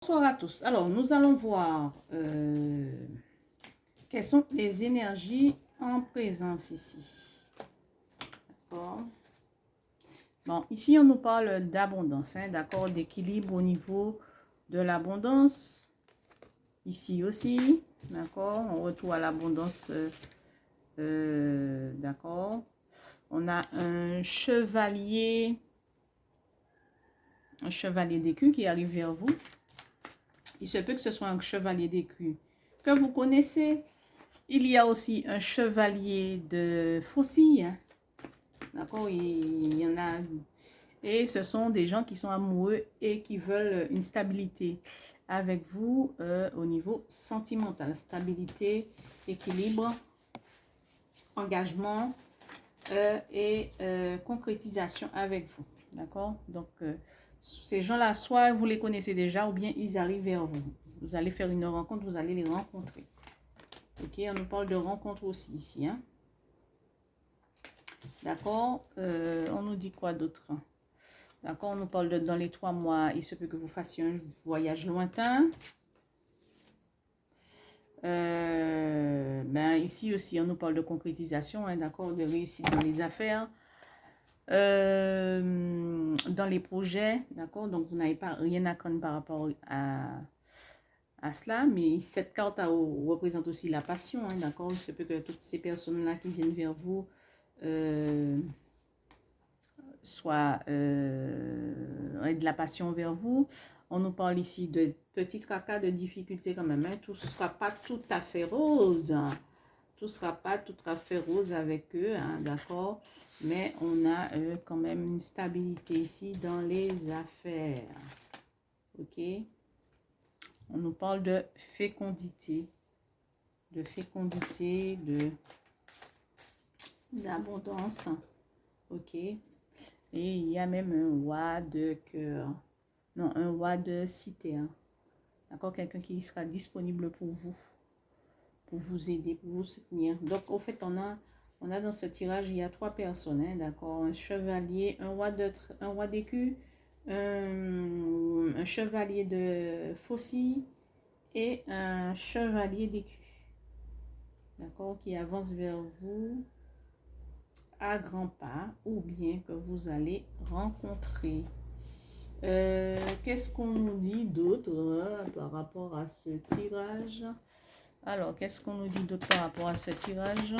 Bonsoir à tous. Alors, nous allons voir quelles sont les énergies en présence ici. D'accord. Bon, ici, on nous parle d'abondance, hein, d'accord, d'équilibre au niveau de l'abondance. Ici aussi, d'accord, on retrouve à l'abondance, d'accord. On a un chevalier d'écu qui arrive vers vous. Il se peut que ce soit un chevalier d'écu que vous connaissez. Il y a aussi un chevalier de faucille. D'accord, il y en a. Et ce sont des gens qui sont amoureux et qui veulent une stabilité avec vous au niveau sentimental. Stabilité, équilibre, engagement et concrétisation avec vous. D'accord, donc ces gens-là, soit vous les connaissez déjà ou bien ils arrivent vers vous. Vous allez faire une rencontre, vous allez les rencontrer. Ok, on nous parle de rencontre aussi ici. Hein? D'accord, on nous dit quoi d'autre? D'accord, on nous parle de dans les 3 mois, il se peut que vous fassiez un voyage lointain. Ici aussi, on nous parle de concrétisation, hein, d'accord, de réussite dans les affaires. Dans les projets, d'accord, donc vous n'avez pas rien à craindre par rapport à cela, mais cette carte représente aussi la passion, hein, d'accord, il se peut que toutes ces personnes-là qui viennent vers vous soient de la passion vers vous. On nous parle ici de petits tracas, de difficultés quand même, hein, tout ne sera pas tout à fait rose, hein. Tout ne sera pas tout à fait rose avec eux, hein, d'accord? Mais on a quand même une stabilité ici dans les affaires. Ok? On nous parle de fécondité. D'abondance. Ok? Et il y a même un roi de cœur. Non, un roi de cité. Hein. D'accord? Quelqu'un qui sera disponible pour vous aider, pour vous soutenir. Donc, au fait, on a dans ce tirage, il y a 3 personnes, hein, d'accord? Un chevalier, un roi d'écu, un chevalier de faucille et un chevalier d'écu. D'accord? Qui avance vers vous à grands pas ou bien que vous allez rencontrer. Qu'est-ce qu'on nous dit d'autre par rapport à ce tirage? Alors, qu'est-ce qu'on nous dit d'autre par rapport à ce tirage?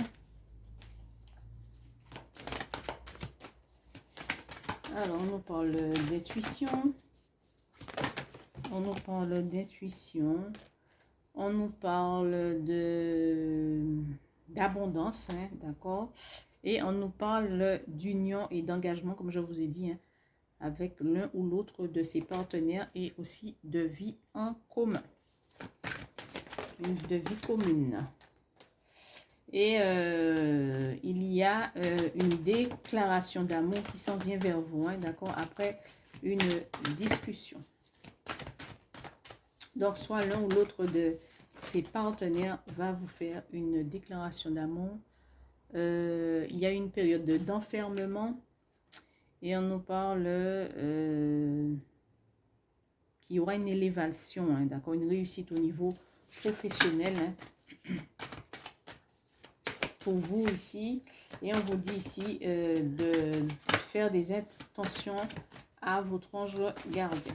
Alors, on nous parle d'intuition. On nous parle d'intuition. On nous parle d'abondance, hein, d'accord? Et on nous parle d'union et d'engagement, comme je vous ai dit, hein, avec l'un ou l'autre de ses partenaires et aussi de vie en commun. De vie commune. Et il y a une déclaration d'amour qui s'en vient vers vous, hein, d'accord, après une discussion. Donc, soit l'un ou l'autre de ses partenaires va vous faire une déclaration d'amour. Il y a une période d'enfermement et on nous parle qu'il y aura une élévation, hein, d'accord, une réussite au niveau professionnel, hein, pour vous ici. Et on vous dit ici de faire des intentions à votre ange gardien.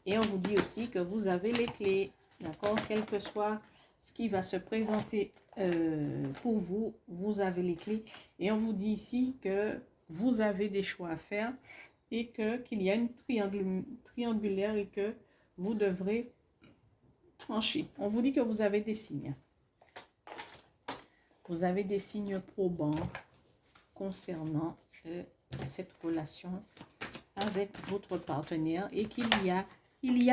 Et on vous dit aussi que vous avez les clés, d'accord? Quel que soit ce qui va se présenter pour vous, vous avez les clés. Et on vous dit ici que vous avez des choix à faire et qu'il y a une triangulaire et que vous devrez trancher. On vous dit que vous avez des signes. Vous avez des signes probants concernant cette relation avec votre partenaire et qu'il y a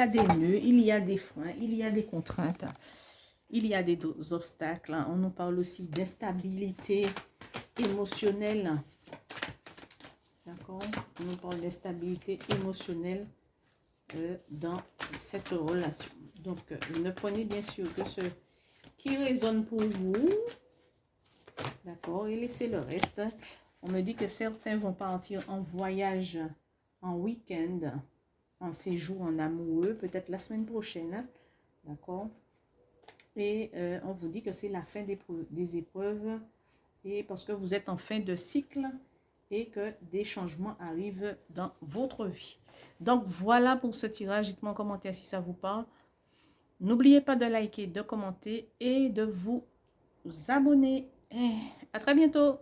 des nœuds, il y a des freins, il y a des contraintes, il y a des obstacles. On nous parle aussi d'instabilité émotionnelle. D'accord? On nous parle d'instabilité émotionnelle dans cette relation. Donc, ne prenez bien sûr que ce qui résonne pour vous. D'accord? Et laissez le reste. On me dit que certains vont partir en voyage, en week-end. en séjour en amoureux, peut-être la semaine prochaine, hein, d'accord? Et on vous dit que c'est la fin des épreuves, et parce que vous êtes en fin de cycle et que des changements arrivent dans votre vie. Donc, voilà pour ce tirage. Dites-moi en commentaire si ça vous parle. N'oubliez pas de liker, de commenter et de vous abonner. À très bientôt.